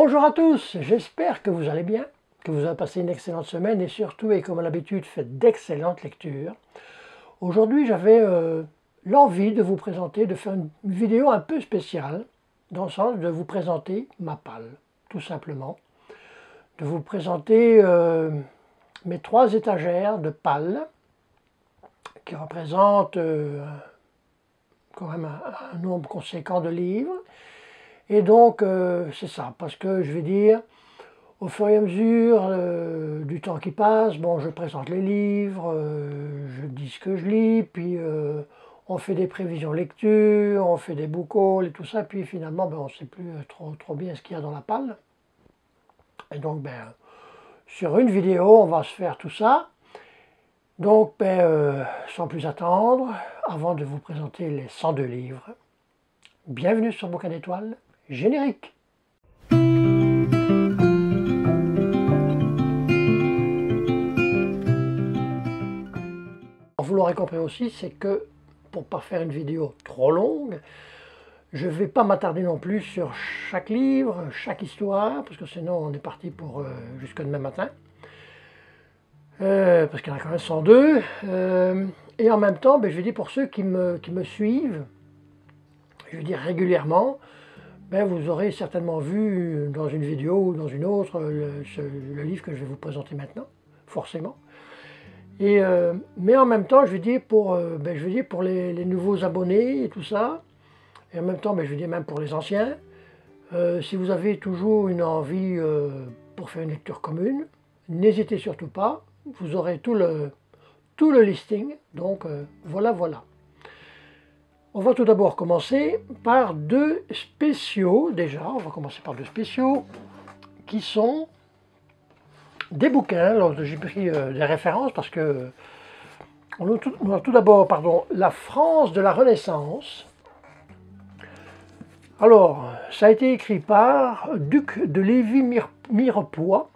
Bonjour à tous, j'espère que vous allez bien, que vous avez passé une excellente semaine et surtout, et comme à l'habitude, faites d'excellentes lectures. Aujourd'hui, j'avais l'envie de vous présenter, de faire une vidéo un peu spéciale, dans le sens de vous présenter ma palle, tout simplement. De vous présenter mes 3 étagères de palles, qui représentent quand même un nombre conséquent de livres. Et donc, c'est ça, parce que je vais dire, au fur et à mesure du temps qui passe, bon, je présente les livres, je dis ce que je lis, puis on fait des prévisions lecture, on fait des book hauls et tout ça, puis finalement, ben, on ne sait plus trop bien ce qu'il y a dans la palle. Et donc, ben, sur une vidéo, on va se faire tout ça. Donc, ben, sans plus attendre, avant de vous présenter les 102 livres, bienvenue sur Bouquin d'étoiles, générique. Vous l'aurez compris aussi, c'est que pour ne pas faire une vidéo trop longue, je ne vais pas m'attarder non plus sur chaque livre, chaque histoire, parce que sinon on est parti pour jusque demain matin. Parce qu'il y en a quand même 102. Et en même temps, ben, je vais dire pour ceux qui me suivent, je veux dire régulièrement, ben, vous aurez certainement vu dans une vidéo ou dans une autre le livre que je vais vous présenter maintenant, forcément. Et, mais en même temps, je veux dire pour les nouveaux abonnés et tout ça, et en même temps, ben, je veux dire même pour les anciens, si vous avez toujours une envie pour faire une lecture commune, n'hésitez surtout pas, vous aurez tout le listing, donc voilà. On va tout d'abord commencer par 2 spéciaux, déjà, on va commencer par 2 spéciaux, qui sont des bouquins. Alors j'ai pris des références parce que on a tout d'abord, La France de la Renaissance. Alors, ça a été écrit par Duc de Lévis-Mirepoix.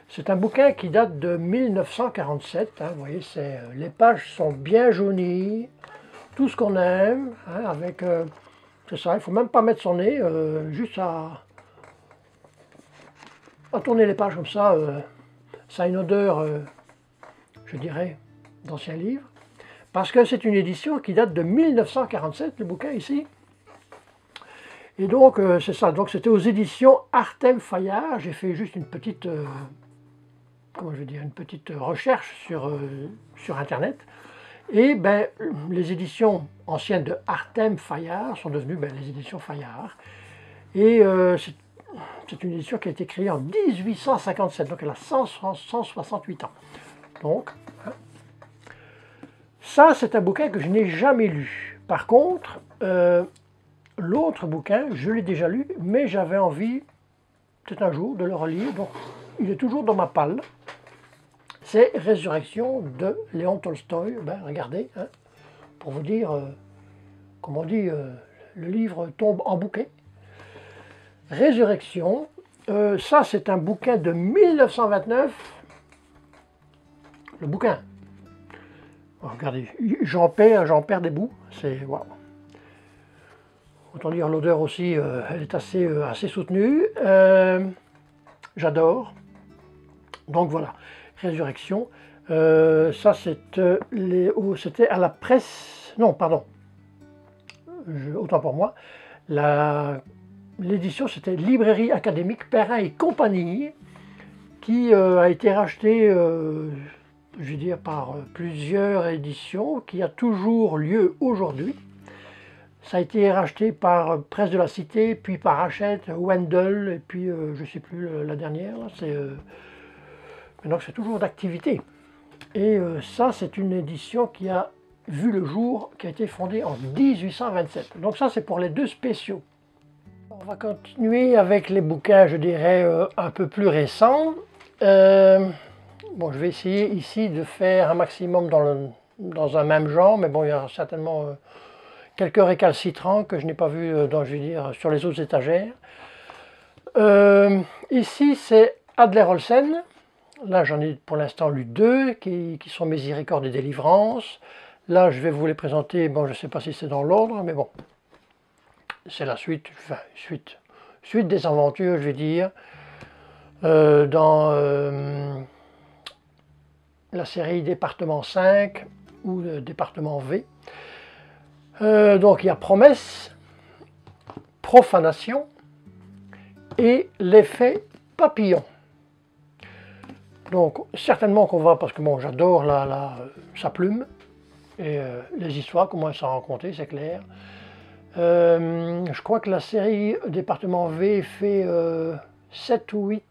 C'est un bouquin qui date de 1947. Hein, vous voyez, les pages sont bien jaunies, tout ce qu'on aime, hein, avec... c'est ça, il ne faut même pas mettre son nez, juste à tourner les pages comme ça. Ça a une odeur, je dirais, d'ancien livre. Parce que c'est une édition qui date de 1947, le bouquin ici. Et donc, c'est ça. Donc, c'était aux éditions Artem Fayard. J'ai fait juste une petite, une petite recherche sur Internet. Et ben, les éditions anciennes de Artem Fayard sont devenues les éditions Fayard. Et c'est une édition qui a été créée en 1857, donc elle a 168 ans. Donc, hein. Ça, c'est un bouquin que je n'ai jamais lu. Par contre, l'autre bouquin, je l'ai déjà lu, mais j'avais envie, peut-être un jour, de le relire. Donc, il est toujours dans ma palle. C'est Résurrection de Léon Tolstoï. Ben, regardez, hein, pour vous dire, comme on dit, le livre tombe en bouquet. Résurrection, ça c'est un bouquin de 1929. Le bouquin. Oh, regardez, j'en perds des bouts. C'est waouh. Autant dire l'odeur aussi, elle est assez soutenue. J'adore. Donc voilà. Résurrection. Ça, c'était à la presse. Non, pardon. Autant pour moi. L'édition, c'était Librairie Académique Perrin et Compagnie, qui a été rachetée, je veux dire, par plusieurs éditions, qui a toujours lieu aujourd'hui. Ça a été racheté par Presse de la Cité, puis par Hachette, Wendell, et puis je ne sais plus la dernière. Donc c'est toujours d'activité. Et ça, c'est une édition qui a vu le jour, qui a été fondée en 1827. Donc ça, c'est pour les 2 spéciaux. On va continuer avec les bouquins, je dirais, un peu plus récents. Bon, je vais essayer ici de faire un maximum dans un même genre, mais bon, il y aura certainement quelques récalcitrants que je n'ai pas vus sur les autres étagères. Ici, c'est Adler Olsen. Là, j'en ai pour l'instant lu 2, qui sont Miséricorde et Délivrance. Là, je vais vous les présenter, bon, je ne sais pas si c'est dans l'ordre, mais bon, c'est la suite, enfin, suite des aventures, je vais dire, dans la série Département 5 ou Département V. Donc il y a Promesse, Profanation et l'effet papillon. Donc certainement qu'on va, parce que bon, j'adore sa plume et les histoires, comment elles sont racontées, c'est clair. Je crois que la série Département V fait 7 ou 8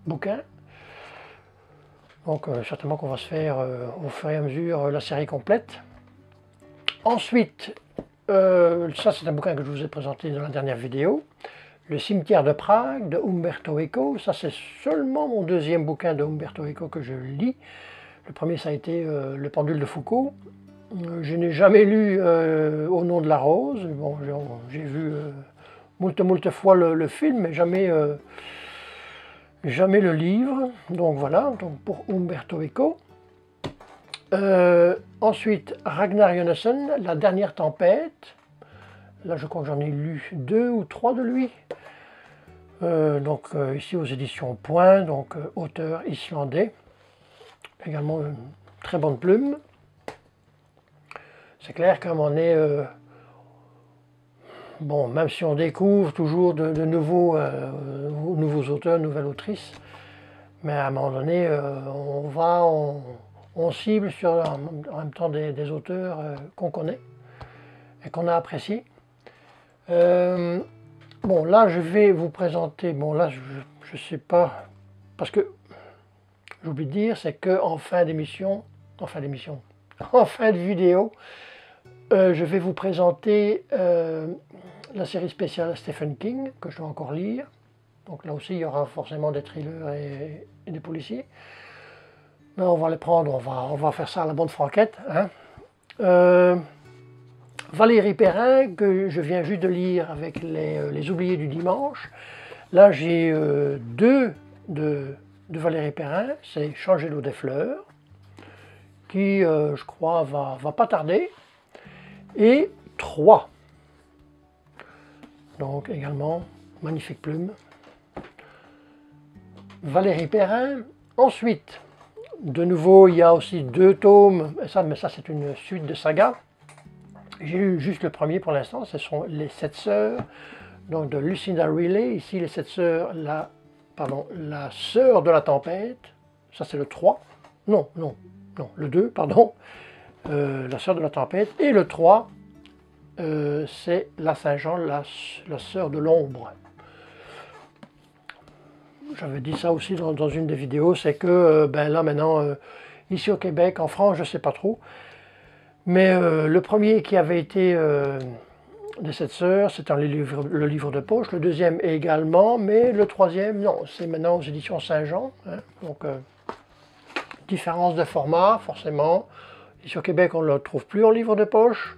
bouquins. Donc certainement qu'on va se faire au fur et à mesure la série complète. Ensuite, ça c'est un bouquin que je vous ai présenté dans la dernière vidéo. Le cimetière de Prague de Umberto Eco. Ça c'est seulement mon deuxième bouquin de Umberto Eco que je lis. Le premier ça a été Le pendule de Foucault. Je n'ai jamais lu Au nom de la rose. Bon, j'ai vu moult fois le film, mais jamais le livre. Donc voilà, donc pour Umberto Eco. Ensuite, Ragnar Jonasson, La dernière tempête. Là, je crois que j'en ai lu 2 ou 3 de lui. Donc ici aux éditions Point, donc auteur islandais. Également une très bonne plume. C'est clair qu'à un moment donné, bon, même si on découvre toujours de nouveaux auteurs, nouvelles autrices, mais à un moment donné, on cible sur en même temps des auteurs qu'on connaît et qu'on a appréciés. Bon, là, je vais vous présenter, bon, là, je ne sais pas, parce que, j'oublie de dire, c'est qu'en fin d'émission, en fin de vidéo, je vais vous présenter la série spéciale Stephen King, que je dois encore lire. Donc là aussi, il y aura forcément des thrillers et des policiers. Mais on va les prendre, on va faire ça à la bonne franquette. Hein. Valérie Perrin, que je viens juste de lire avec les Oubliés du dimanche. Là, j'ai 2 de Valérie Perrin, c'est Changer l'eau des fleurs, qui, je crois, va pas tarder. Et 3. Donc également, magnifique plume. Valérie Perrin. Ensuite, de nouveau, il y a aussi 2 tomes, mais ça c'est une suite de saga. J'ai lu juste le premier pour l'instant, ce sont Les 7 sœurs, donc de Lucinda Riley. Ici, Les 7 sœurs, la sœur de la tempête, ça c'est le 3. Non, le 2, pardon. La sœur de la tempête. Et le 3, c'est la Saint-Jean, la sœur de l'ombre. J'avais dit ça aussi dans une des vidéos, c'est que ben là maintenant, ici au Québec, en France, je ne sais pas trop, mais le premier qui avait été des 7 sœurs, c'était le livre de poche, le deuxième également, mais le troisième, non, c'est maintenant aux éditions Saint-Jean. Hein, donc, différence de format, forcément. Ici au Québec, on ne le trouve plus en livre de poche.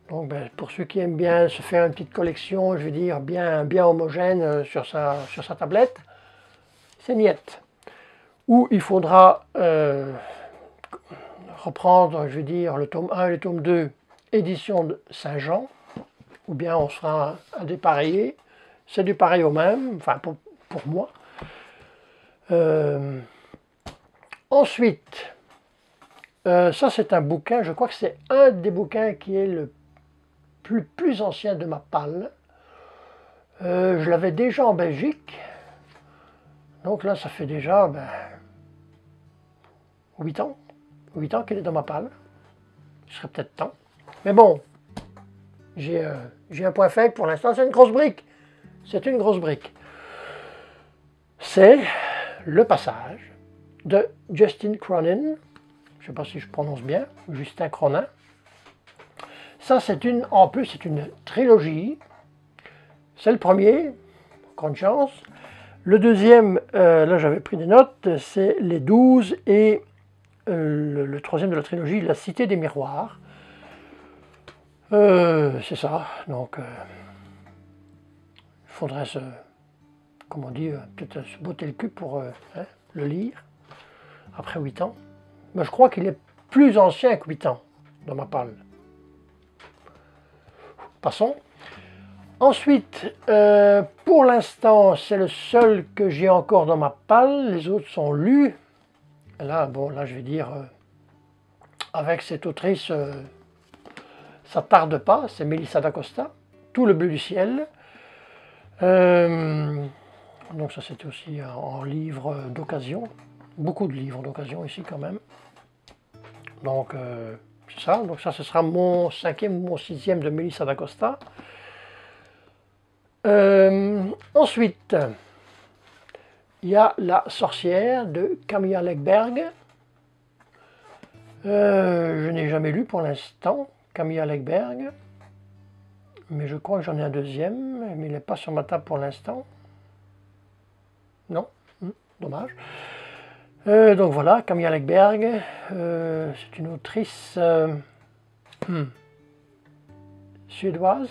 Donc, ben, pour ceux qui aiment bien se faire une petite collection, je veux dire, bien homogène sur sa tablette, c'est niette. Ou il faudra reprendre, je veux dire, le tome 1 et le tome 2, édition de Saint-Jean, ou bien on sera à dépareiller. C'est du pareil au même, enfin pour moi. Ensuite, ça c'est un bouquin, je crois que c'est un des bouquins qui est le plus ancien de ma palle. Je l'avais déjà en Belgique, donc là ça fait déjà 8 ans qu'il est dans ma palle. Il serait peut-être temps. Mais bon, j'ai un point faible pour l'instant, c'est une grosse brique. C'est une grosse brique. C'est Le Passage de Justin Cronin. Je ne sais pas si je prononce bien, Justin Cronin. Ça, en plus, c'est une trilogie. C'est le premier, grande chance. Le deuxième, là j'avais pris des notes, c'est les 12 et le troisième de la trilogie, La Cité des Miroirs. C'est ça, donc il faudrait comme on dit, peut-être se botter le cul pour le lire, après 8 ans. Mais je crois qu'il est plus ancien que 8 ans, dans ma palle. Passons. Ensuite, pour l'instant, c'est le seul que j'ai encore dans ma palle. Les autres sont lus. Là, bon, là, je vais dire, avec cette autrice, ça tarde pas. C'est Melissa d'Acosta, Tout le bleu du ciel. Donc ça, c'était aussi en livre d'occasion. Beaucoup de livres d'occasion ici quand même. Donc, c'est ça. Donc ça, ce sera mon 5e ou mon 6e de Melissa d'Acosta. Ensuite, il y a La sorcière de Camilla Läckberg. Je n'ai jamais lu pour l'instant Camilla Läckberg, mais je crois que j'en ai un deuxième, mais il n'est pas sur ma table pour l'instant. Non, dommage. Donc voilà, Camilla Läckberg, c'est une autrice suédoise,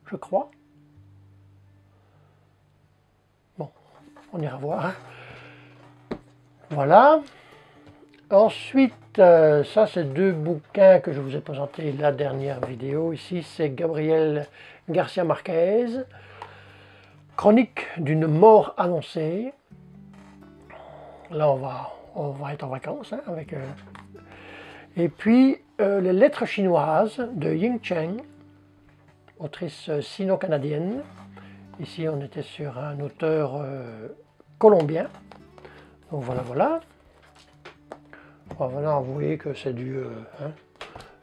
je crois. Bon, on ira voir. Voilà. Ensuite, ça c'est deux bouquins que je vous ai présentés la dernière vidéo. Ici, c'est Gabriel Garcia Marquez, Chronique d'une mort annoncée. Là, on va être en vacances, hein, avec. Et puis, Les lettres chinoises de Ying Chen, autrice sino-canadienne. Ici, on était sur un auteur colombien. Donc voilà, voilà. Voilà, vous voyez que c'est du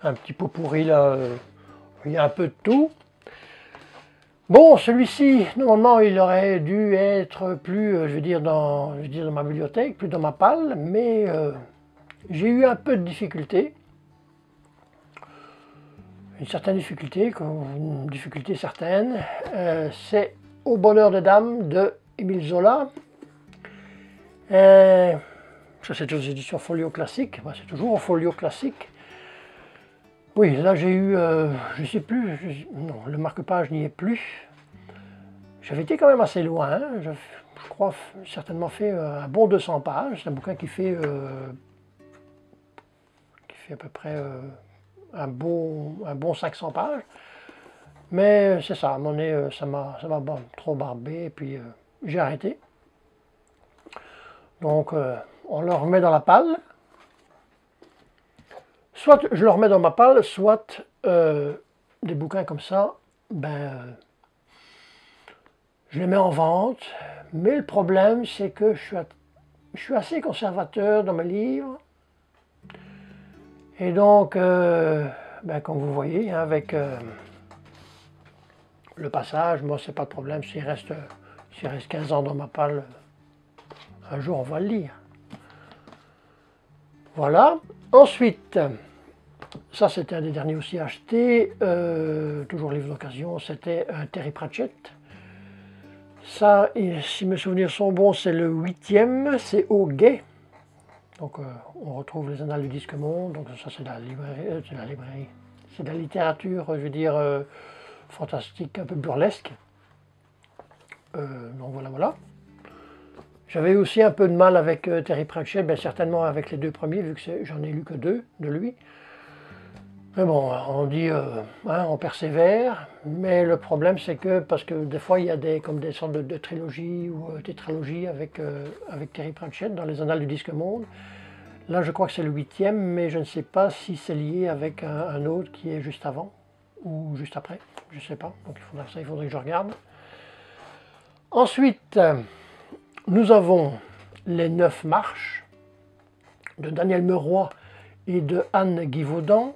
un petit pot pourri là, il y a un peu de tout. Bon, celui-ci, normalement, il aurait dû être plus, je veux dire dans ma bibliothèque, plus dans ma palle, mais j'ai eu un peu de difficulté. Une certaine difficulté, une difficulté certaine. C'est Au bonheur des dames de Émile Zola. Ça, c'est aux éditions Folio Classique. C'est toujours au Folio Classique. Oui, là j'ai eu, je ne sais plus, non, le marque-page n'y est plus. J'avais été quand même assez loin. Hein. Je crois certainement fait un bon 200 pages. C'est un bouquin qui fait à peu près un bon 500 pages. Mais c'est ça, à un moment donné, ça m'a trop barbé et puis j'ai arrêté. Donc on le remet dans la palle. Soit je le remets dans ma palle, soit des bouquins comme ça, ben, je les mets en vente. Mais le problème, c'est que je suis assez conservateur dans mes livres. Et donc, ben, comme vous voyez, hein, avec le passage, moi, c'est pas de problème. S'il reste 15 ans dans ma palle, un jour, on va le lire. Voilà. Ensuite, ça, c'était un des derniers aussi achetés, toujours livre d'occasion, c'était Terry Pratchett. Ça, et si mes souvenirs sont bons, c'est le 8e, c'est Au Guet. Donc, on retrouve les Annales du Disque Monde. Donc, ça, c'est de la librairie, c'est de la littérature, je veux dire, fantastique, un peu burlesque. Donc, voilà, voilà. J'avais aussi un peu de mal avec Terry Pratchett, ben, certainement avec les deux premiers, vu que j'en ai lu que 2 de lui. Mais bon, on dit, hein, on persévère, mais le problème c'est que, parce que des fois il y a comme des sortes de trilogies ou tétralogies avec Terry Pratchett dans les Annales du Disque Monde. Là je crois que c'est le 8e, mais je ne sais pas si c'est lié avec un autre qui est juste avant ou juste après, je ne sais pas, donc il faudrait que je regarde. Ensuite, nous avons Les 9 marches de Daniel Meroy et de Anne Guivaudan.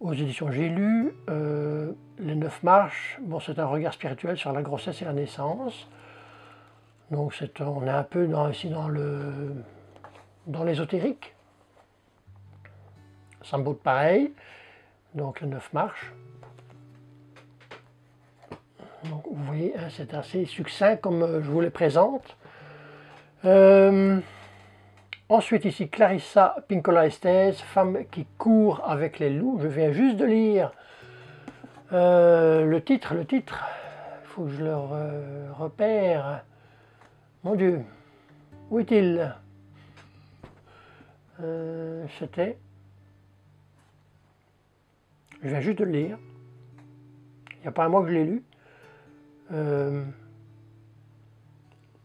Aux éditions J'ai lu, Les 9 marches, bon, c'est un regard spirituel sur la grossesse et la naissance. Donc on est un peu ici dans l'ésotérique. Ça me botte pareil. Donc Les 9 marches. Donc vous voyez, hein, c'est assez succinct comme je vous les présente. Ensuite ici, Clarissa Pinkola Estés, Femme qui court avec les loups. Je viens juste de lire le titre. Il faut que je le repère. Mon Dieu, où est-il? C'était... Je viens juste de le lire. n'y a pas un mois que je l'ai lu.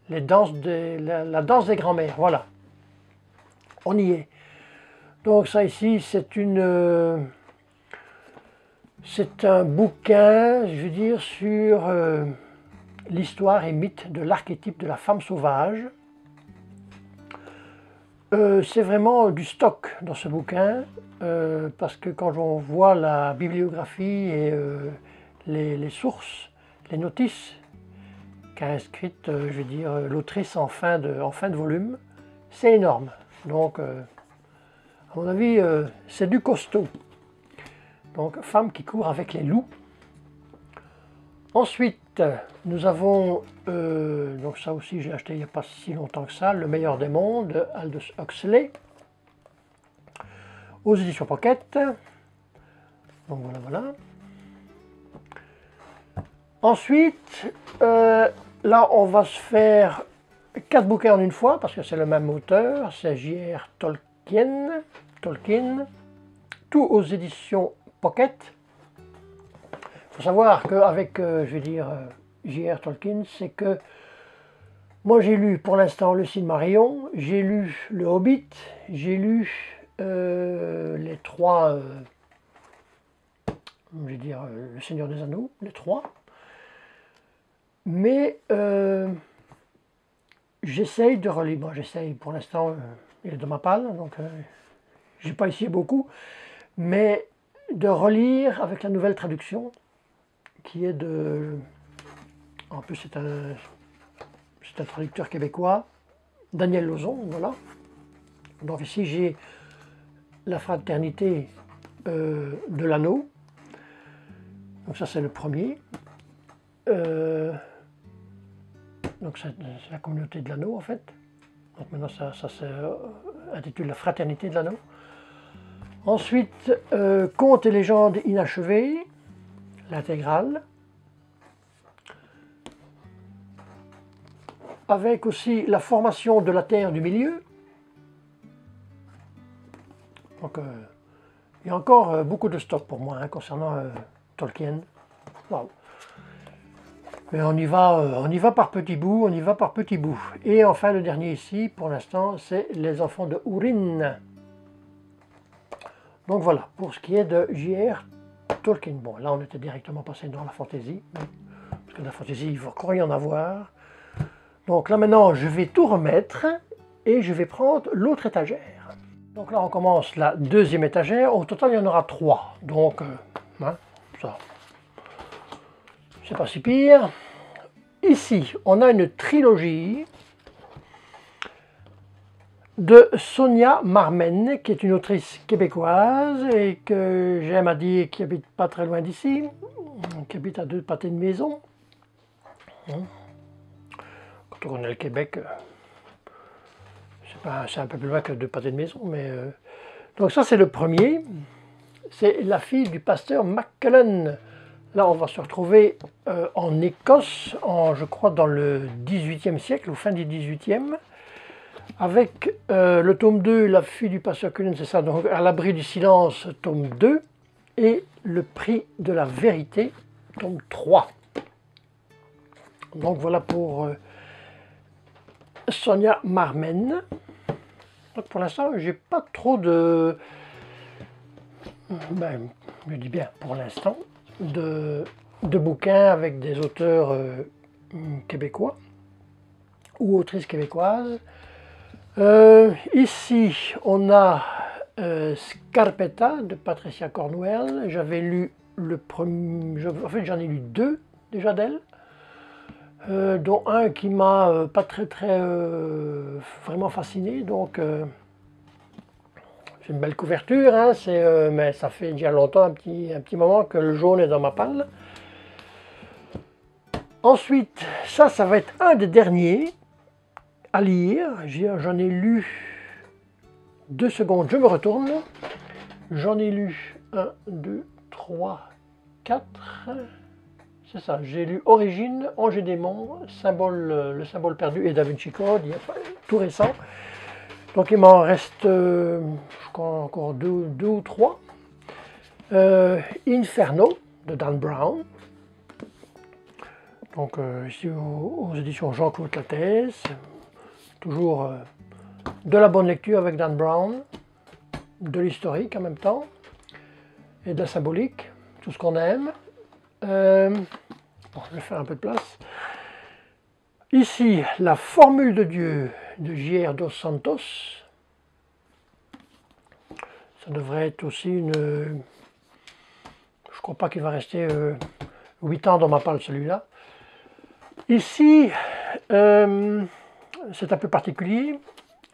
La danse des grands-mères, voilà. On y est. Donc ça ici, c'est un bouquin, je veux dire, sur l'histoire et mythe de l'archétype de la femme sauvage. C'est vraiment du stock dans ce bouquin, parce que quand on voit la bibliographie et les sources, les notices qu'a inscrites, je veux dire, l'autrice en fin de volume, c'est énorme. Donc, à mon avis, c'est du costaud. Donc, femme qui court avec les loups. Ensuite, nous avons, donc ça aussi j'ai acheté il n'y a pas si longtemps que ça, Le meilleur des mondes, de Aldous Huxley, aux éditions Pocket. Donc voilà. Ensuite, là on va se faire 4 bouquins en une fois, parce que c'est le même auteur, c'est J.R. Tolkien, tout aux éditions Pocket. Il faut savoir qu'avec, je vais dire, J.R. Tolkien, c'est que moi j'ai lu pour l'instant Le Silmarillion, j'ai lu Le Hobbit, j'ai lu les 3, je vais dire, Le Seigneur des Anneaux, les 3. Mais j'essaye de relire, bon, j'essaye pour l'instant, il est dans ma palle, donc j'ai pas essayé beaucoup, mais de relire avec la nouvelle traduction, qui est de... En plus c'est un traducteur québécois, Daniel Lauzon, voilà. Donc ici j'ai La Fraternité de l'Anneau, donc ça c'est le premier. Donc c'est la communauté de l'anneau en fait. Donc maintenant ça s'intitule La Fraternité de l'Anneau. Ensuite, Contes et légendes inachevées, l'intégrale. Avec aussi La formation de la Terre du Milieu. Donc il y a encore beaucoup de stock pour moi concernant Tolkien. Wow. Mais on y va par petits bouts, Et enfin, le dernier ici, pour l'instant, c'est Les Enfants de Húrin. Donc voilà, pour ce qui est de J.R. Tolkien. Bon, là, on était directement passé dans la fantaisie, parce que la fantaisie, il va encore y en avoir. Donc là, maintenant, je vais tout remettre, et je vais prendre l'autre étagère. Donc là, on commence la deuxième étagère. Au total, il y en aura 3. Donc, ça... c'est pas si pire. Ici, on a une trilogie de Sonia Marmen, qui est une autrice québécoise et que j'aime à dire qui habite pas très loin d'ici, qui habite à 2 pâtés de maison. Quand on connaît le Québec, c'est un peu plus loin que 2 pâtés de maison, mais... Donc ça, c'est le premier. C'est La fille du pasteur McCullen. Là, on va se retrouver en Écosse, je crois dans le XVIIIe siècle, ou fin du XVIIIe, avec le tome 2, La fille du pasteur Cullen, c'est ça, donc À l'abri du silence, tome 2, et Le prix de la vérité, tome 3. Donc voilà pour Sonia Marmen. Donc pour l'instant, j'ai pas trop de... je dis bien pour l'instant, de bouquins avec des auteurs québécois ou autrices québécoises. Ici, on a Scarpetta de Patricia Cornwell. J'avais lu le premier, en fait j'en ai lu 2 déjà d'elle, dont un qui m'a pas très vraiment fasciné. Donc c'est une belle couverture, hein, mais ça fait déjà longtemps, un petit moment que le jaune est dans ma palle. Ensuite, ça va être un des derniers à lire. J'en ai lu 2 secondes, je me retourne. J'en ai lu 1, 2, 3, 4. C'est ça, j'ai lu Origine, Ange et démon, le symbole perdu et Da Vinci Code, tout récent. Donc il m'en reste, je crois, encore 2 ou 3. Inferno de Dan Brown. Donc ici aux éditions Jean-Claude Lattès, toujours de la bonne lecture avec Dan Brown, de l'historique en même temps, et de la symbolique, tout ce qu'on aime. Bon, je vais faire un peu de place. Ici, la formule de Dieu de J.R. dos Santos. Ça devrait être aussi une... Je ne crois pas qu'il va rester 8 ans dans ma palle celui-là. Ici, c'est un peu particulier.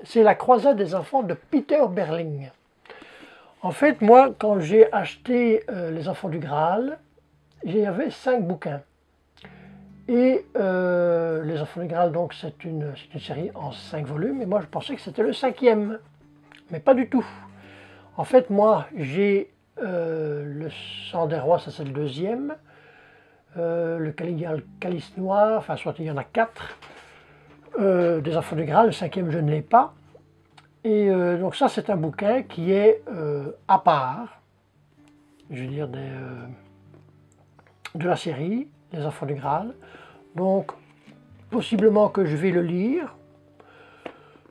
C'est la croisade des enfants de Peter Berling. En fait, moi, quand j'ai acheté Les Enfants du Graal, il y avait 5 bouquins. Et Les Enfants du Graal, donc, c'est une série en 5 volumes. Et moi, je pensais que c'était le 5e. Mais pas du tout. En fait, moi, j'ai Le Sang des Rois, ça c'est le 2e. Le Calice Noir, enfin, soit il y en a 4. Des Enfants du Graal, le 5e, je ne l'ai pas. Et donc ça, c'est un bouquin qui est à part, je veux dire, de la série, Les Enfants du Graal. Donc, possiblement que je vais le lire,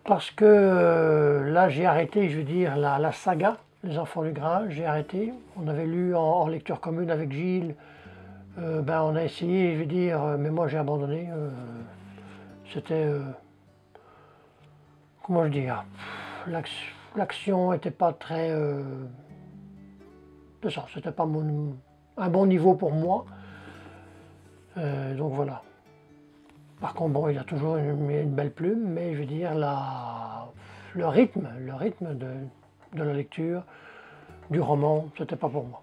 parce que là, j'ai arrêté, je veux dire, la saga, Les Enfants du Graal, j'ai arrêté. On avait lu en lecture commune avec Gilles, ben, on a essayé, je veux dire, mais moi j'ai abandonné. C'était, comment je dis, l'action n'était pas très... c'est ça, c'était pas un bon niveau pour moi. Donc voilà. Par contre, bon, il a toujours une belle plume, mais je veux dire, le rythme de la lecture, du roman, c'était pas pour moi.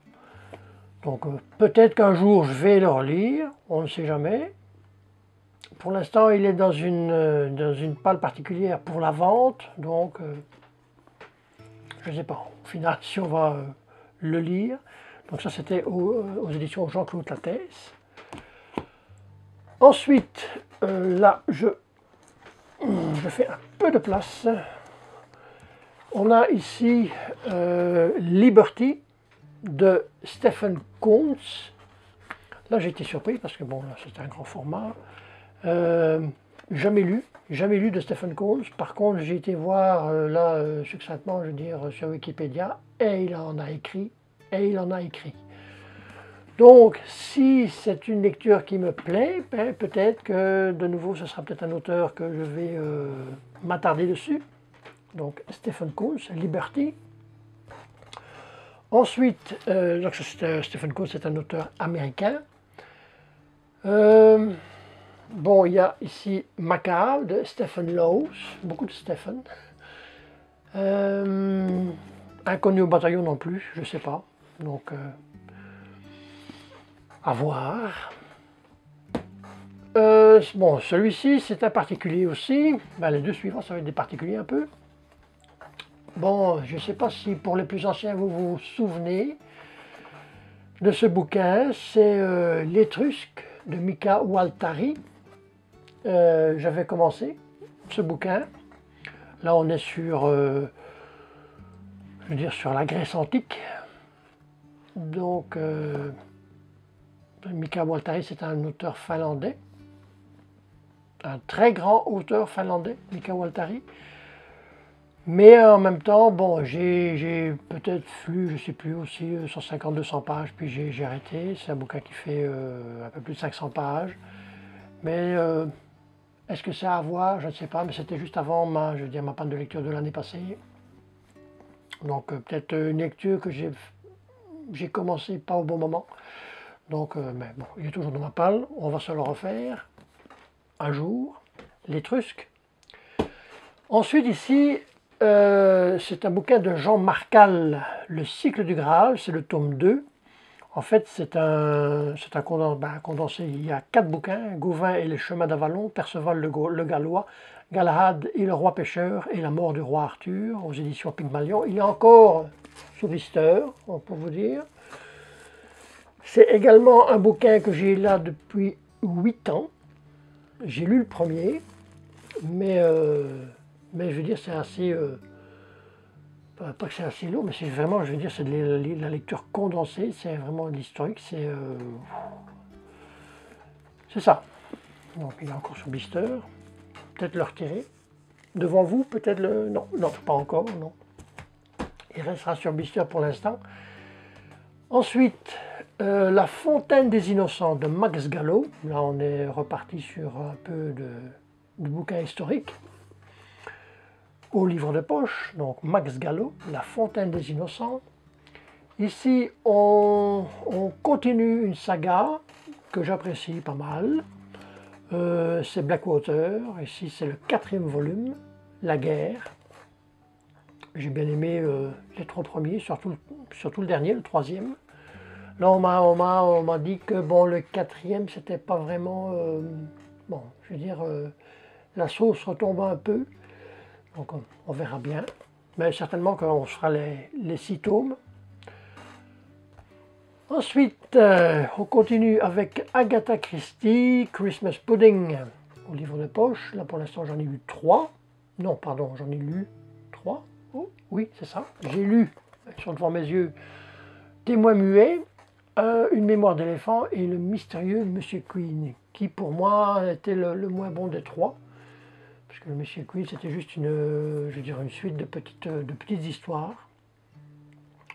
Donc peut-être qu'un jour je vais le relire, on ne sait jamais. Pour l'instant, il est dans une palle particulière pour la vente, donc je ne sais pas, au final, si on va le lire. Donc ça, c'était aux éditions Jean-Claude Lattès. Ensuite, là, je fais un peu de place. On a ici Liberty de Stephen Koontz. Là, j'ai été surpris parce que bon, c'est un grand format. Jamais lu de Stephen Koontz. Par contre, j'ai été voir succinctement, je veux dire, sur Wikipédia, et il en a écrit, Donc, si c'est une lecture qui me plaît, ben, peut-être que de nouveau, ce sera peut-être un auteur que je vais m'attarder dessus. Donc, Stephen Koontz, Liberty. Ensuite, Stephen Koontz, c'est un auteur américain. Bon, il y a ici Macabre de Stephen Lowe, beaucoup de Stephen. Inconnu au bataillon non plus, je ne sais pas. Donc, à voir. Bon, celui-ci, c'est un particulier aussi. Ben, les deux suivants, ça va être des particuliers un peu. Bon, je ne sais pas si pour les plus anciens, vous vous souvenez de ce bouquin. C'est L'Étrusque de Mika Waltari. J'avais commencé ce bouquin. Là, on est sur, je veux dire, sur la Grèce antique. Donc, Mika Waltari, c'est un auteur finlandais. Un très grand auteur finlandais, Mika Waltari. Mais en même temps, bon, j'ai peut-être lu, je ne sais plus, aussi 150-200 pages, puis j'ai arrêté. C'est un bouquin qui fait un peu plus de 500 pages. Mais est-ce que c'est à voir? Je ne sais pas, mais c'était juste avant ma panne de lecture de l'année passée. Donc peut-être une lecture que j'ai commencé pas au bon moment. Donc, mais bon, il est toujours dans ma palle. On va se le refaire un jour. L'Étrusque. Ensuite ici, c'est un bouquin de Jean Marcal, Le cycle du Graal, c'est le tome 2. En fait, c'est un condensé. Il y a 4 bouquins, Gauvin et les chemins d'Avalon, Perceval le Gallois, Galahad et le roi pêcheur et la mort du roi Arthur, aux éditions Pygmalion. Il est encore sous blister, pour vous dire. C'est également un bouquin que j'ai là depuis 8 ans. J'ai lu le premier, mais je veux dire, c'est assez... pas que c'est assez lourd, mais c'est vraiment, je veux dire, c'est de la lecture condensée, c'est vraiment de l'historique, c'est ça. Donc il est encore sur blister. Peut-être le retirer. Devant vous, peut-être le... Non, non, pas encore, non. Il restera sur blister pour l'instant. Ensuite, La Fontaine des Innocents de Max Gallo. Là, on est reparti sur un peu de bouquin historique. Au livre de poche, donc Max Gallo, La Fontaine des Innocents. Ici, on continue une saga que j'apprécie pas mal. C'est Blackwater. Ici, c'est le 4e volume, La Guerre. J'ai bien aimé les 3 premiers, surtout le dernier, le 3e. Là, on m'a dit que bon, le 4e, c'était pas vraiment... bon, je veux dire, la sauce retombe un peu. Donc, on verra bien. Mais certainement qu'on fera les 6 tomes. Ensuite, on continue avec Agatha Christie, Christmas Pudding, au livre de poche. Là, pour l'instant, j'en ai eu 3. Non, pardon, j'en ai lu 3. Oh, oui, c'est ça. J'ai lu, ils sont devant mes yeux, Témoin muet, Une mémoire d'éléphant et Le mystérieux Monsieur Queen, qui pour moi était le moins bon des 3. Parce que le Monsieur Queen, c'était juste je veux dire, une suite de petites histoires.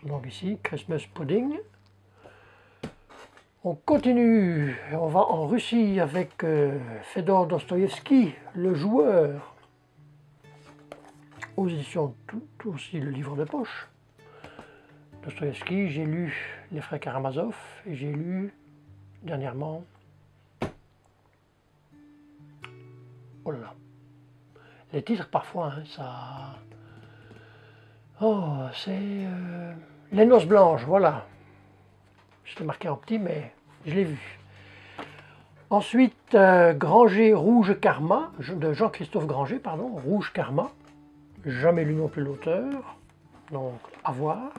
Donc ici, Christmas Pudding. On continue, on va en Russie avec Fedor Dostoïevski, Le Joueur, aux éditions tout aussi le livre de poche. Dostoïevski, j'ai lu Les Frères Karamazov et j'ai lu dernièrement, oh là là, les titres parfois, hein, ça... Oh, c'est Les Noces Blanches, voilà. Je l'ai marqué en petit, mais je l'ai vu. Ensuite, Granger Rouge Karma, de Jean-Christophe Granger, pardon, Rouge Karma. Jamais lu non plus l'auteur, donc à voir.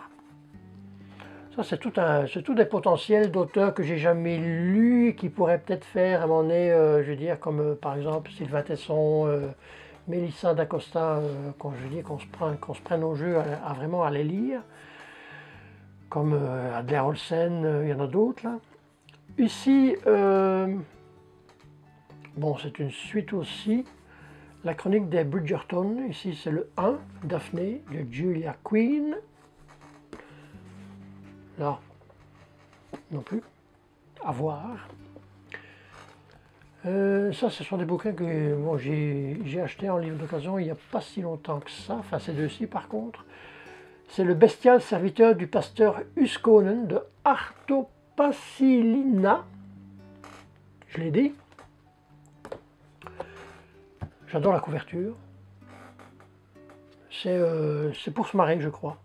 Ça, c'est tout des potentiels d'auteurs que j'ai jamais lus et qui pourraient peut-être faire à un moment donné, je veux dire, comme par exemple Sylvain Tesson, Mélissa d'Acosta, qu'on se prenne au jeu à vraiment à les lire. Comme Adler Olsen, il y en a d'autres là. Ici, bon, c'est une suite aussi, La Chronique des Bridgerton. Ici, c'est le 1, Daphné, de Julia Quinn. Là, non plus, à voir. Ça, ce sont des bouquins que bon, j'ai acheté en livre d'occasion il n'y a pas si longtemps que ça. Enfin, ces deux-ci, par contre. C'est Le bestial serviteur du pasteur Huskonen de Arto Passilina. Je l'ai dit. J'adore la couverture. C'est pour se marrer, je crois.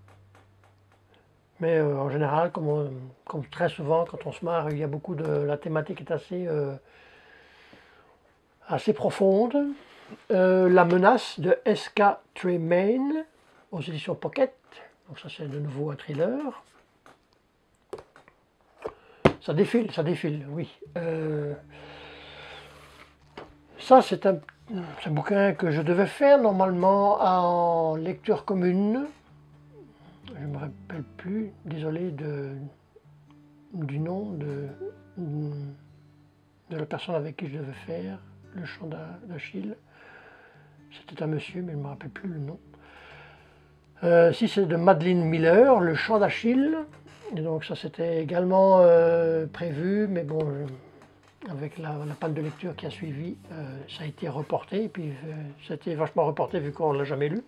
Mais en général, comme très souvent, quand on se marre, il y a beaucoup de... La thématique est assez profonde. La menace de S.K. Tremaine aux éditions Pocket. Donc ça, c'est de nouveau un thriller. Ça défile, oui. Ça, c'est un bouquin que je devais faire normalement en lecture commune. Je ne me rappelle plus, désolé, du nom de la personne avec qui je devais faire le chant d'Achille. C'était un monsieur, mais je ne me rappelle plus le nom. Si c'est de Madeleine Miller, Le chant d'Achille. Et donc ça c'était également prévu, mais bon, avec la panne de lecture qui a suivi, ça a été reporté, et puis ça a été vachement reporté vu qu'on ne l'a jamais lu.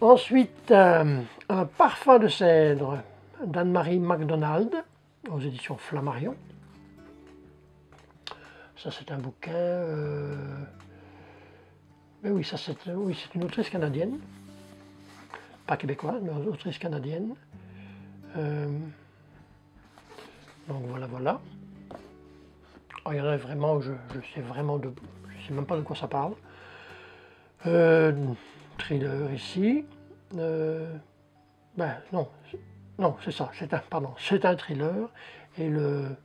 Ensuite, Un parfum de cèdre d'Anne-Marie MacDonald, aux éditions Flammarion. Ça c'est un bouquin... mais oui, ça c'est une autrice canadienne. Pas québécoise, mais autrice canadienne. Donc voilà. Oh, il y en a vraiment où je sais même pas de quoi ça parle. Thriller ici. Non, c'est ça, c'est un thriller. Et le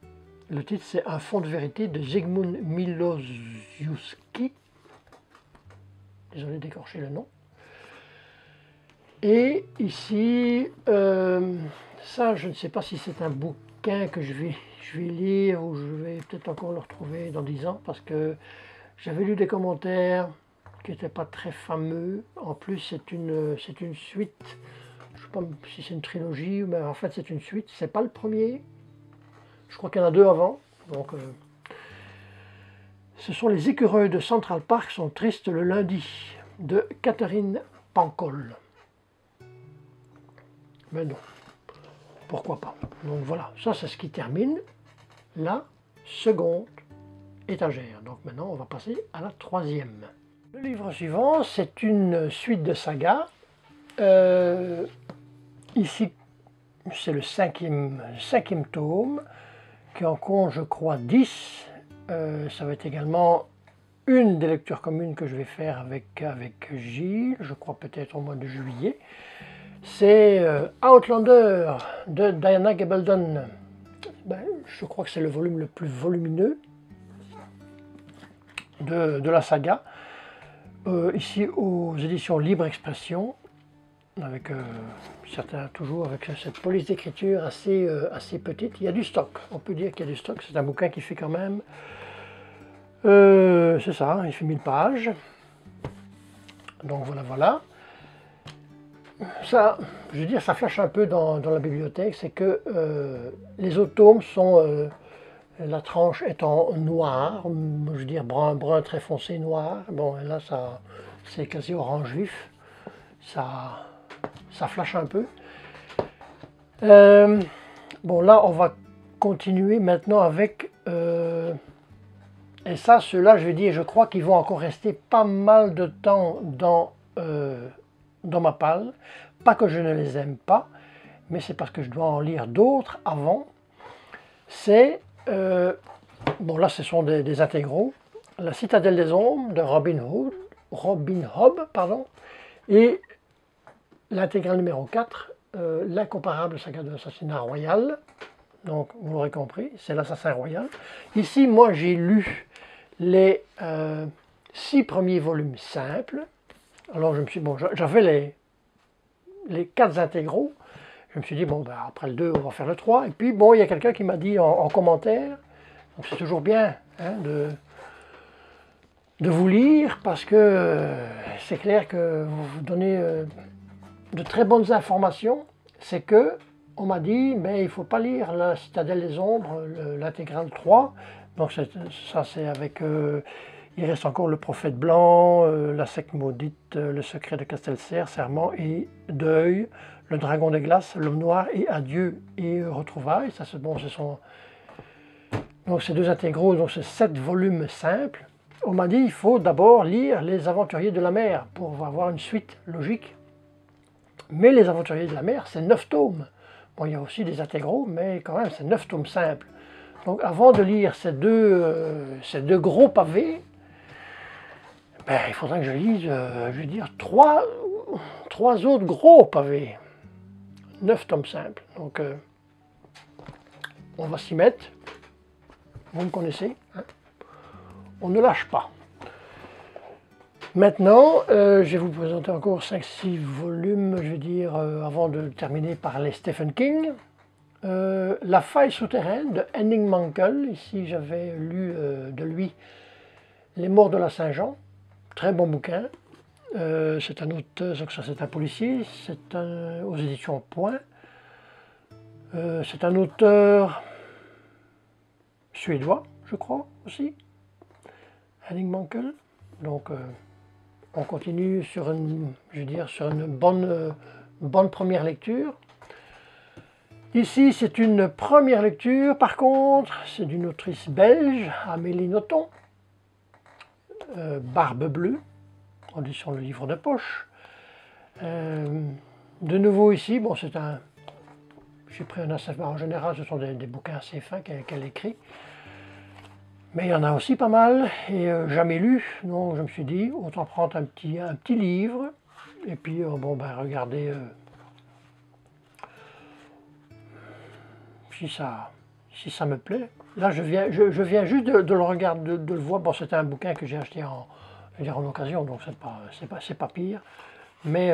titre c'est Un fond de vérité de Zygmunt Miloszewski. Désolé d'écorcher le nom. Et ici, ça je ne sais pas si c'est un bouquin que je vais je vais lire, ou je vais peut-être encore le retrouver dans 10 ans, parce que j'avais lu des commentaires qui n'étaient pas très fameux. En plus, c'est une suite. Je ne sais pas si c'est une trilogie, mais en fait c'est une suite. C'est pas le premier. Je crois qu'il y en a 2 avant. Donc, ce sont les écureuils de Central Park sont tristes le lundi, de Catherine Pancol. Mais non, pourquoi pas. Donc voilà, ça c'est ce qui termine la seconde étagère. Donc maintenant on va passer à la troisième. Le livre suivant, c'est une suite de sagas. Ici, c'est le cinquième tome, qui en compte, je crois, 10. Ça va être également une des lectures communes que je vais faire avec Gilles, je crois peut-être au mois de juillet. C'est Outlander de Diana Gabaldon. Ben, je crois que c'est le volume le plus volumineux de la saga. Ici aux éditions Libre Expression, avec toujours avec cette police d'écriture assez petite. Il y a du stock, on peut dire qu'il y a du stock. C'est un bouquin qui fait quand même, c'est ça, il fait 1000 pages. Donc voilà. Ça, je veux dire, ça flash un peu dans la bibliothèque, c'est que les autres tomes sont, la tranche est en noir, je veux dire brun très foncé noir. Bon, là, c'est quasi orange vif. Ça flash un peu. Bon, là, on va continuer maintenant avec... et ça, ceux-là, je vais dire, je crois qu'ils vont encore rester pas mal de temps dans ma palle. Pas que je ne les aime pas, mais c'est parce que je dois en lire d'autres avant. C'est... bon, là, ce sont des intégraux. La Citadelle des Ombres de Robin Hobb, pardon, et l'intégrale numéro 4, l'incomparable saga de l'assassinat royal. Donc, vous l'aurez compris, c'est l'assassin royal. Ici, moi, j'ai lu les 6 premiers volumes simples. Alors, je me suis bon, j'avais les 4 intégraux. Je me suis dit, bon, ben, après le 2, on va faire le 3. Et puis, bon, il y a quelqu'un qui m'a dit en commentaire, donc c'est toujours bien hein, de vous lire, parce que c'est clair que vous donnez de très bonnes informations. C'est que on m'a dit, mais il ne faut pas lire la Citadelle des Ombres, l'intégrale 3. Donc ça c'est avec, il reste encore le Prophète Blanc, la secte maudite, le secret de Castelcerre, Serment et Deuil, le Dragon des Glaces, l'Homme Noir et Adieu et Retrouvailles. Ça c'est bon, ce sont donc ces 2 intégraux, donc c'est 7 volumes simples. On m'a dit, il faut d'abord lire Les Aventuriers de la Mer pour avoir une suite logique. Mais Les Aventuriers de la Mer, c'est 9 tomes. Bon, il y a aussi des intégraux, mais quand même, c'est 9 tomes simples. Donc avant de lire ces deux gros pavés, ben, il faudrait que je lise, je veux dire, 3 autres gros pavés. 9 tomes simples. Donc, on va s'y mettre. Vous me connaissez, hein? On ne lâche pas. Maintenant, je vais vous présenter encore 5-6 volumes, je veux dire, avant de terminer par les Stephen King. La faille souterraine de Henning Mankell. Ici, j'avais lu de lui Les Morts de la Saint-Jean. Très bon bouquin. C'est un auteur, c'est un policier, c'est aux éditions Point. C'est un auteur suédois, je crois, aussi. Henning Mankell. Donc, on continue sur une, je veux dire, sur une bonne première lecture. Ici, c'est une première lecture, par contre, c'est d'une autrice belge, Amélie Nothomb, Barbe bleue, édition Le Livre de Poche. De nouveau ici, bon, c'est un... J'ai pris un assez... En général, ce sont des bouquins assez fins qu'elle écrit. Mais il y en a aussi pas mal, et jamais lu, donc je me suis dit, autant prendre un petit livre, et puis, bon, ben, regardez si ça me plaît. Là, je viens juste de le regarder, de le voir. Bon, c'était un bouquin que j'ai acheté en occasion, donc c'est pas pire. Mais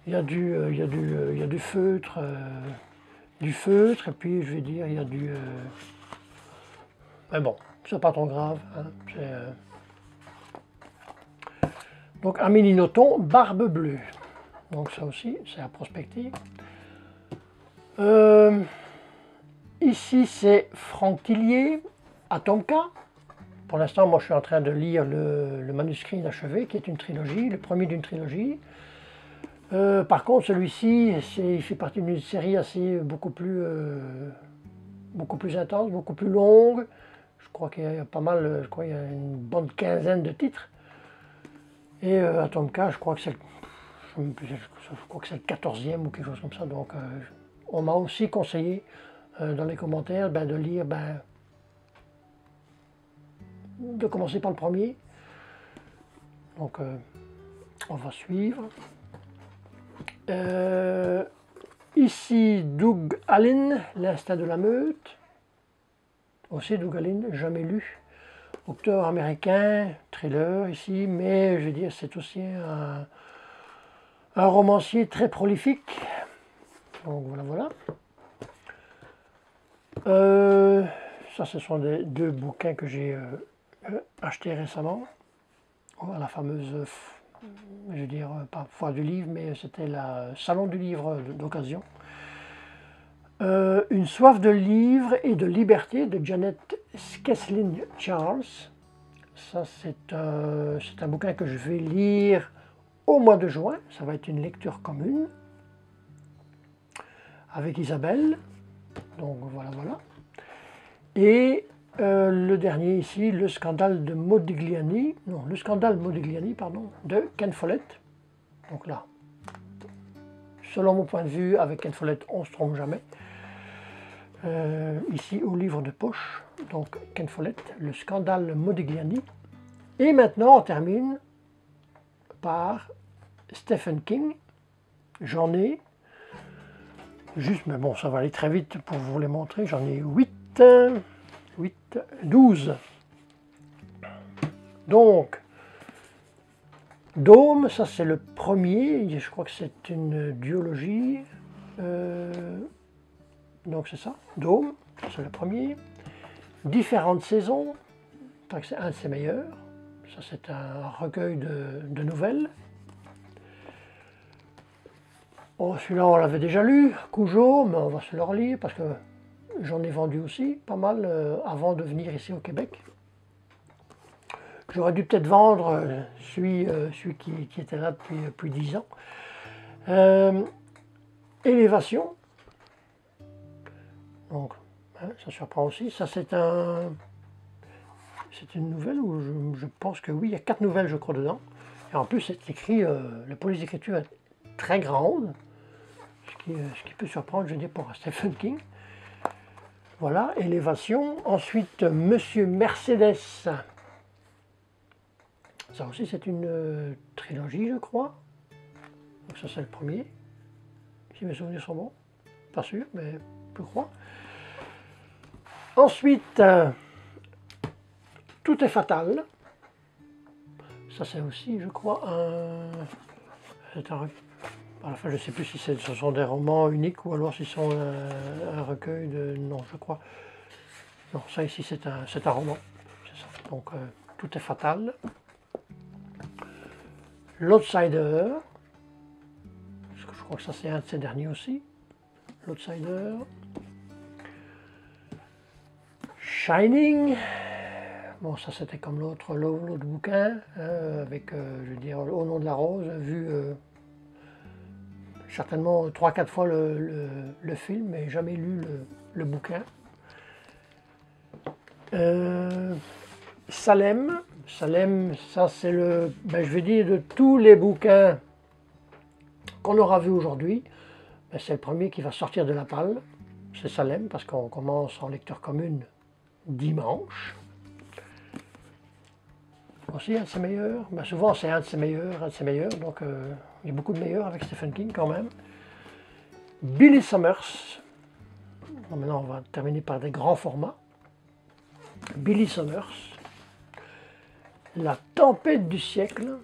il y a du feutre, du feutre, et puis je vais dire, il y a du... Mais bon, c'est pas trop grave. Hein, donc Amélie Nothomb, Barbe bleue. Donc ça aussi, c'est à prospecter. Ici, c'est Franck Tillier, Atomka. Pour l'instant, moi, je suis en train de lire le manuscrit inachevé, qui est une trilogie, le premier d'une trilogie. Par contre, celui-ci, il fait partie d'une série assez beaucoup plus intense, beaucoup plus longue. Je crois qu'il y a pas mal, je crois qu'il y a une bonne quinzaine de titres. Et Atomka, je crois que c'est le 14e ou quelque chose comme ça. Donc, on m'a aussi conseillé dans les commentaires de lire, de commencer par le premier. Donc, on va suivre. Ici, Doug Allen, L'instinct de la meute. Aussi Doug Allen, jamais lu. Auteur américain, thriller ici, mais je veux dire, c'est aussi un romancier très prolifique. Donc voilà. Ça, ce sont deux bouquins que j'ai achetés récemment. La fameuse, je veux dire, pas foire du livre, mais c'était le salon du livre d'occasion. Une soif de livre et de liberté de Janet Skeslin Charles. Ça, c'est un bouquin que je vais lire au mois de juin. Ça va être une lecture commune avec Isabelle. Donc voilà. Et le dernier ici, le scandale Modigliani, de Ken Follett. Donc là, selon mon point de vue, avec Ken Follett, on ne se trompe jamais. Ici au livre de poche, donc Ken Follett, le scandale Modigliani. Et maintenant, on termine par Stephen King. J'en ai juste, mais bon, ça va aller très vite pour vous les montrer. J'en ai 12. Donc, Dôme, ça c'est le premier, je crois que c'est une duologie. Donc c'est ça, Dôme, c'est le premier. Différentes saisons, c'est un de ses meilleurs. Ça c'est un recueil de nouvelles. Bon, celui-là on l'avait déjà lu, Cujo, mais on va se le relire parce que j'en ai vendu aussi pas mal avant de venir ici au Québec. J'aurais dû peut-être vendre celui qui était là depuis 10 ans. Élévation. Donc, ça surprend aussi. Ça, c'est une nouvelle où je pense que oui, il y a 4 nouvelles, je crois, dedans. Et en plus, c'est écrit, la police d'écriture est très grande, ce qui peut surprendre, je veux dire, pour Stephen King. Voilà, Élévation. Ensuite, Monsieur Mercedes. Ça aussi, c'est une trilogie, je crois. Donc ça, c'est le premier. Si mes souvenirs sont bons. Pas sûr, mais je crois. Ensuite, Tout est fatal. Ça, c'est aussi, je crois, à la fin, je ne sais plus si ce sont des romans uniques ou alors si ce sont un recueil de... Non, je crois. Non, ça ici, c'est un roman. C'est ça. Donc, Tout est fatal. L'Outsider. Je crois que ça, c'est un de ces derniers aussi. L'Outsider. Shining. Bon, ça c'était comme l'autre bouquin, avec, je veux dire, Au nom de la rose, vu certainement 3-4 fois le film, mais jamais lu le bouquin. Salem, ça c'est je vais dire, de tous les bouquins qu'on aura vus aujourd'hui, c'est le premier qui va sortir de la palle, c'est Salem, parce qu'on commence en lecture commune dimanche. Aussi un de ses meilleurs, souvent c'est un de ses meilleurs, donc il y a beaucoup de meilleurs avec Stephen King quand même. Billy Summers, bon, maintenant on va terminer par des grands formats. Billy Summers, La tempête du siècle.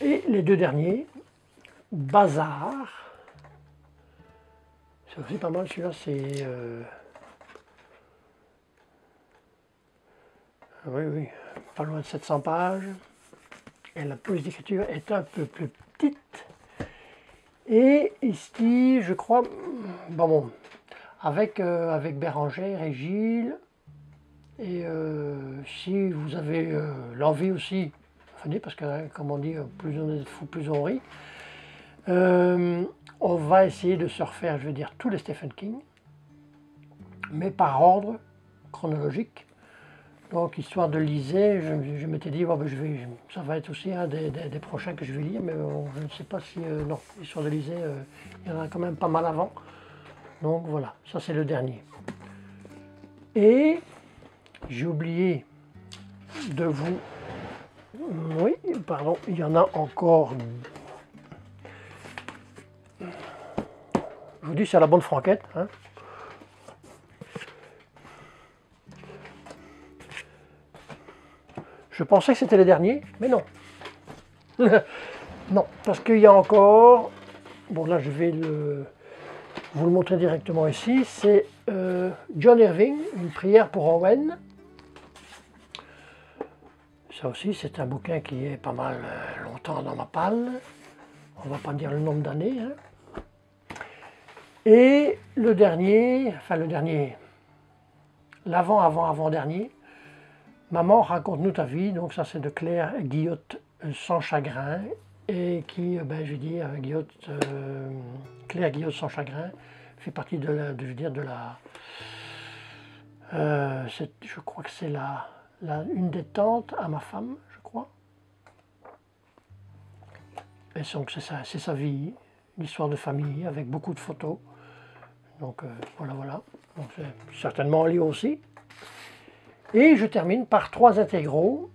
Et les deux derniers, Bazar. C'est aussi pas mal, celui-là, c'est... Oui, oui, pas loin de 700 pages. Et la police d'écriture est un peu plus petite. Et ici, je crois, bon, avec Bérangère et Gilles, et si vous avez l'envie aussi, venez, parce que, hein, comme on dit, plus on est fou, plus on rit. On va essayer de se refaire, je veux dire, tous les Stephen King, mais par ordre chronologique. Donc, histoire de liser, je m'étais dit, oh, ben, ça va être aussi un des prochains que je vais lire, mais je ne sais pas si... non, histoire de liser, il y en a quand même pas mal avant. Donc voilà, ça c'est le dernier. Et j'ai oublié de vous... Oui, pardon, il y en a encore... Je vous dis, c'est à la bonne franquette, hein. Je pensais que c'était les derniers, mais non. Non, parce qu'il y a encore... Bon, là, je vais vous le montrer directement ici. C'est John Irving, Une prière pour Owen. Ça aussi, c'est un bouquin qui est pas mal longtemps dans ma palle. On va pas dire le nombre d'années. Hein. Et le dernier, enfin le dernier, l'avant-avant-avant-dernier, Maman, raconte-nous ta vie. Donc ça, c'est de Claire Guillotte Sans Chagrin. Et qui, ben, je veux dire, Claire Guillotte Sans Chagrin fait partie de la, je crois que c'est une des tantes à ma femme, je crois. Et donc c'est sa vie, l'histoire de famille, avec beaucoup de photos. Donc voilà. Donc c'est certainement un livre aussi. Et je termine par 3 intégraux.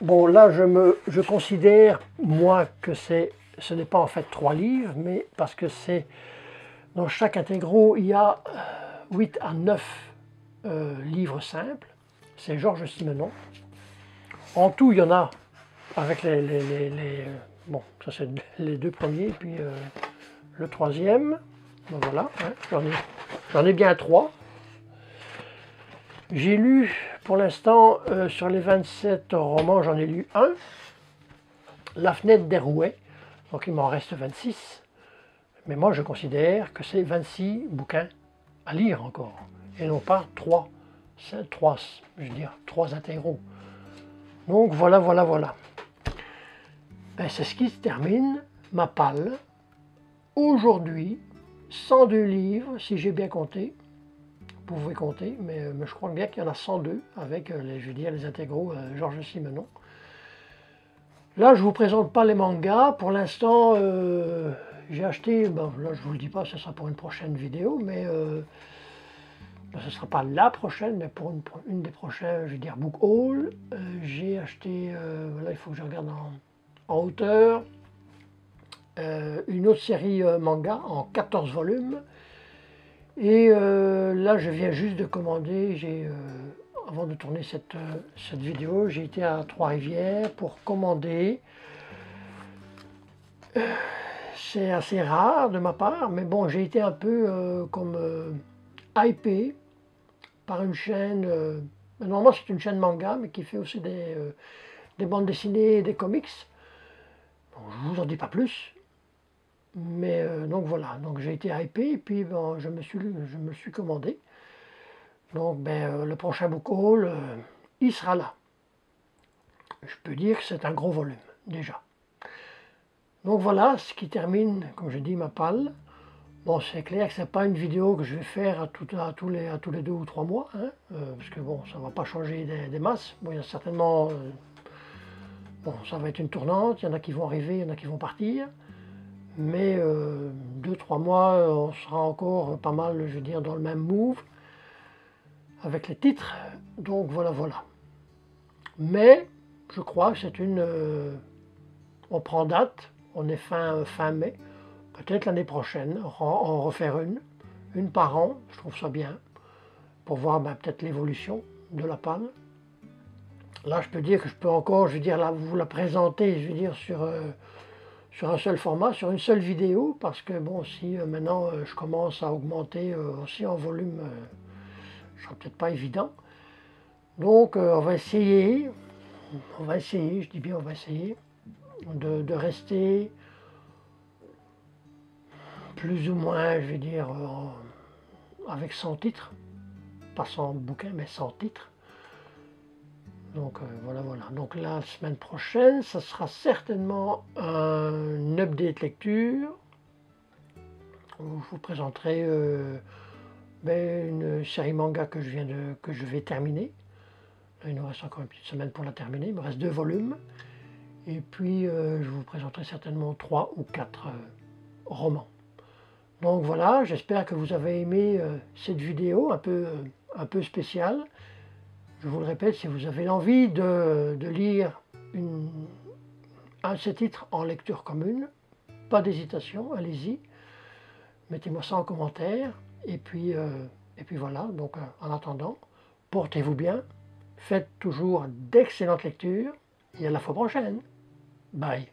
Bon, là, je considère, moi, que ce n'est pas en fait 3 livres, mais parce que c'est... Dans chaque intégro, il y a 8 à 9 livres simples. C'est Georges Simenon. En tout, il y en a, avec bon, ça c'est les 2 premiers, puis le 3e. Donc voilà, hein, j'en ai bien 3. J'ai lu, pour l'instant, sur les 27 romans, j'en ai lu 1. La fenêtre des Rouets, donc il m'en reste 26. Mais moi, je considère que c'est 26 bouquins à lire encore, et non pas 3 je veux dire, 3 intégraux. Donc voilà. Ben, c'est ce qui se termine, ma palle. Aujourd'hui, 102 livres, si j'ai bien compté. Vous pouvez compter, mais je crois bien qu'il y en a 102 avec les intégraux Georges Simenon. Là, je ne vous présente pas les mangas. Pour l'instant, j'ai acheté, ben, là je ne vous le dis pas, ce sera pour une prochaine vidéo, mais ben, ce ne sera pas la prochaine, mais pour une des prochaines, je veux dire book haul. J'ai acheté, là il faut que je regarde en hauteur, une autre série manga en 14 volumes. Et là, je viens juste de commander, avant de tourner cette vidéo, j'ai été à Trois-Rivières pour commander. C'est assez rare de ma part, mais bon, j'ai été un peu hypé par une chaîne, normalement c'est une chaîne manga, mais qui fait aussi des bandes dessinées et des comics. Bon, je ne vous en dis pas plus. Mais donc voilà, donc j'ai été hypé et puis ben, je me suis commandé. Donc ben, le prochain book haul, il sera là. Je peux dire que c'est un gros volume déjà. Donc voilà ce qui termine, comme je dis, ma palle. Bon, c'est clair que ce n'est pas une vidéo que je vais faire à tous les 2 ou 3 mois, hein, parce que bon, ça ne va pas changer des masses. Bon, il y a certainement, bon, ça va être une tournante, il y en a qui vont arriver, il y en a qui vont partir. Mais 2-3 mois, on sera encore pas mal, je veux dire, dans le même move, avec les titres. Donc voilà. Mais je crois que c'est on prend date, on est fin mai. Peut-être l'année prochaine, en refaire une par an, je trouve ça bien, pour voir ben, peut-être l'évolution de la palle. Là, je peux dire que je peux encore, je veux dire, vous la présenter, je veux dire, sur un seul format, sur une seule vidéo, parce que bon, si maintenant je commence à augmenter aussi en volume, ce sera peut-être pas évident. Donc on va essayer, je dis bien on va essayer, de rester plus ou moins, je vais dire, avec 100 titres, pas 100 bouquins, mais 100 titres. Donc voilà. Donc la semaine prochaine, ça sera certainement un update lecture où je vous présenterai une série manga que je vais terminer. Il nous reste encore une petite semaine pour la terminer. Il me reste 2 volumes. Et puis je vous présenterai certainement 3 ou 4 romans. Donc voilà, j'espère que vous avez aimé cette vidéo un peu spéciale. Je vous le répète, si vous avez l'envie de lire un de ces titres en lecture commune, pas d'hésitation, allez-y. Mettez-moi ça en commentaire. Et puis voilà, donc en attendant, portez-vous bien, faites toujours d'excellentes lectures et à la fois prochaine. Bye.